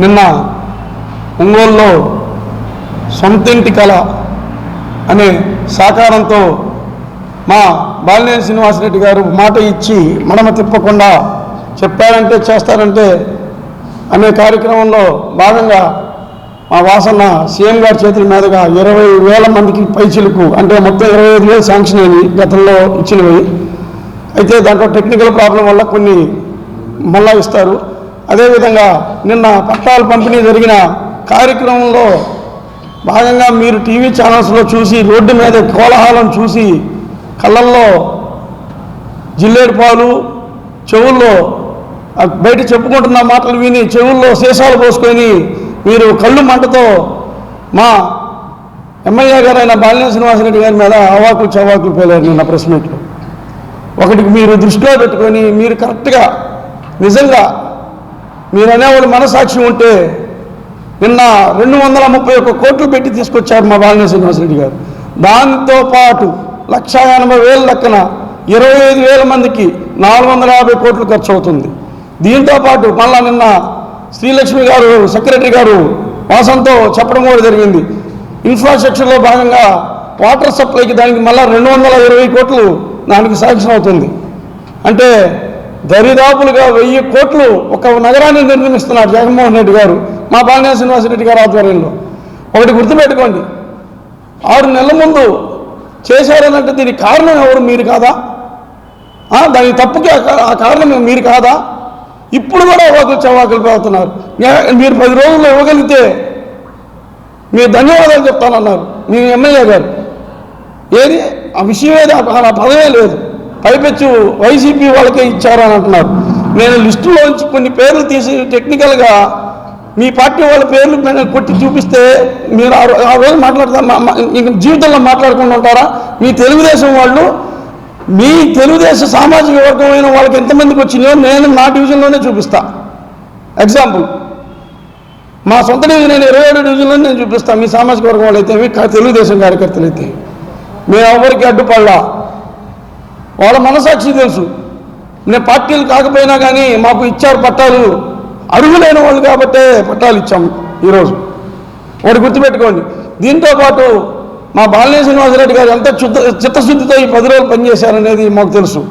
నిన్న ఒంగోలులో సొంతింటి కళ అనే సాకారంతో మా బాలినేని శ్రీనివాసరెడ్డి గారు మాట ఇచ్చి మడమ తిప్పకుండా చెప్పారంటే చేస్తారంటే అనే కార్యక్రమంలో భాగంగా మా వాసన్న సీఎం గారి చేతుల మీదుగా 20,000 మందికి పైచిలకు అంటే మొత్తం 25,000 శాంక్షన్ అయ్యి గతంలో ఇచ్చినవి. అయితే దాంట్లో టెక్నికల్ ప్రాబ్లం వల్ల కొన్ని మళ్ళా ఇస్తారు. అదేవిధంగా నిన్న పట్టాలు పంపిణీ జరిగిన కార్యక్రమంలో భాగంగా మీరు టీవీ ఛానల్స్లో చూసి రోడ్డు మీద కోలాహలం చూసి కళ్ళల్లో జిల్లేడు పాలు చెవుల్లో బయట చెప్పుకుంటున్న మాటలు విని చెవుల్లో సీసాలు పోసుకొని మీరు కళ్ళు మంటతో మా ఎమ్మెల్యే గారైన బాలినేని శ్రీనివాసరెడ్డి గారి మీద అవాకులు చవాకులు పేలారు నిన్న ప్రెస్ మీట్లో. ఒకటికి మీరు దృష్టిలో పెట్టుకొని మీరు కరెక్ట్గా నిజంగా మీరు అనేవాళ్ళు మనసాక్షి ఉంటే నిన్న 231 కోట్లు పెట్టి తీసుకొచ్చారు మా బాలినేని శ్రీనివాసరెడ్డి గారు. దాంతోపాటు 1,80,000 లెక్కన 25,000 మందికి 450 కోట్లు ఖర్చు అవుతుంది. దీంతోపాటు మళ్ళా నిన్న శ్రీలక్ష్మి గారు సెక్రటరీ గారు వాసంతో చెప్పడం కూడా జరిగింది. ఇన్ఫ్రాస్ట్రక్చర్లో భాగంగా వాటర్ సప్లైకి దానికి మళ్ళీ 220 కోట్లు దానికి శాంక్షన్ అవుతుంది. అంటే దరిదాపులుగా 1000 కోట్లు ఒక నగరాన్ని నిర్మిస్తున్నారు జగన్మోహన్ రెడ్డి గారు మా బాలినేని శ్రీనివాసరెడ్డి గారి ఆధ్వర్యంలో. ఒకటి గుర్తుపెట్టుకోండి, 6 నెలల ముందు చేశారనంటే దీనికి కారణం ఎవరు? మీరు కాదా? దానికి తప్పుకి ఆ కారణం మీరు కాదా? ఇప్పుడు కూడా అవాకులు చవాకులు పెడుతున్నారు. మీరు 10 రోజుల్లో ఇవ్వగలిగితే మీరు ధన్యవాదాలు చెప్తానన్నారు మీ ఎమ్మెల్యే గారు. ఏది ఆ విషయం ఏది? ఆ పదవే లేదు. పైపెచ్చు వైసీపీ వాళ్ళకే ఇచ్చారని అంటున్నారు. నేను లిస్టులోంచి కొన్ని పేర్లు తీసి టెక్నికల్గా మీ పార్టీ వాళ్ళ పేర్లు కొట్టి చూపిస్తే మీరు ఆ రోజు మాట్లాడతారు, జీవితంలో మాట్లాడకుండా ఉంటారా? మీ తెలుగుదేశం వాళ్ళు, మీ తెలుగుదేశం సామాజిక వర్గమైన వాళ్ళకి ఎంతమందికి వచ్చినాయో నేను నా డివిజన్లోనే చూపిస్తా. ఎగ్జాంపుల్ మా సొంత డివిజన్ నేను 27 డివిజన్లో నేను చూపిస్తాను. మీ సామాజిక వర్గం వాళ్ళు అయితే తెలుగుదేశం కార్యకర్తలు అయితే మేము ఎవరికి అడ్డుపడలా. వాళ్ళ మనసాక్షి తెలుసు. నేను పార్టీలు కాకపోయినా కానీ మాకు ఇచ్చారు పట్టాలు, అర్హులైన వాళ్ళు కాబట్టే పట్టాలు ఇచ్చాము ఈరోజు. ఒకటి గుర్తుపెట్టుకోండి. దీంతోపాటు మా బాలినేని శ్రీనివాసరెడ్డి గారు ఎంత చిత్తశుద్ధితో ఈ 10 రోజులు పనిచేశారనేది మాకు తెలుసు.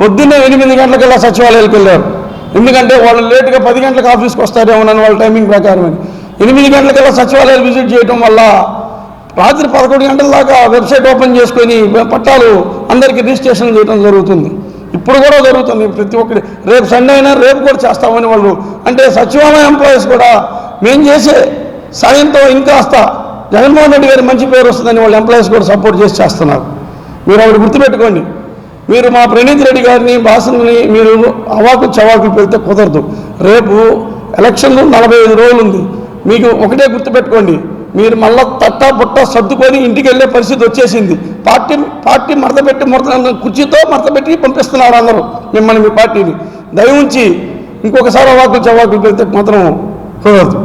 పొద్దున్నే 8 గంటలకల్లా సచివాలయాలకు వెళ్ళారు. ఎందుకంటే వాళ్ళు లేటుగా 10 గంటలకు ఆఫీస్కి వస్తారేమోనని వాళ్ళ టైమింగ్ ప్రకారం 8 గంటలకల్లా సచివాలయాలు విజిట్ చేయడం వల్ల రాత్రి 11 గంటల దాకా వెబ్సైట్ ఓపెన్ చేసుకొని పట్టాలు అందరికీ రిజిస్ట్రేషన్ చేయడం జరుగుతుంది. ఇప్పుడు కూడా జరుగుతుంది. ప్రతి ఒక్కరి రేపు సండే అయినా రేపు కూడా చేస్తామని వాళ్ళు అంటే సచివాలయ ఎంప్లాయీస్ కూడా మేము చేసే సాయంతో ఇంకాస్త జగన్మోహన్ రెడ్డి గారి మంచి పేరు వస్తుందని వాళ్ళు ఎంప్లాయీస్ కూడా సపోర్ట్ చేసి చేస్తున్నారు. మీరు ఒకటి గుర్తుపెట్టుకోండి, మీరు మా ప్రణీత్ రెడ్డి గారిని భాషని మీరు అవాకులు చవాకులు పెడితే కుదరదు. రేపు ఎలక్షన్లు 45 రోజులు ఉంది. మీకు ఒకటే గుర్తుపెట్టుకోండి, మీరు మళ్ళా తట్టా బుట్ట సర్దుకొని ఇంటికి వెళ్ళే పరిస్థితి వచ్చేసింది. పార్టీ మడతపెట్టి కుర్చీతో మడతపెట్టి పంపిస్తున్నారు అందరూ మిమ్మల్ని, మీ పార్టీని. దయ ఉంచి ఇంకొకసారి అవాకులు చవాకులు పెడితే మాత్రం కుదరదు.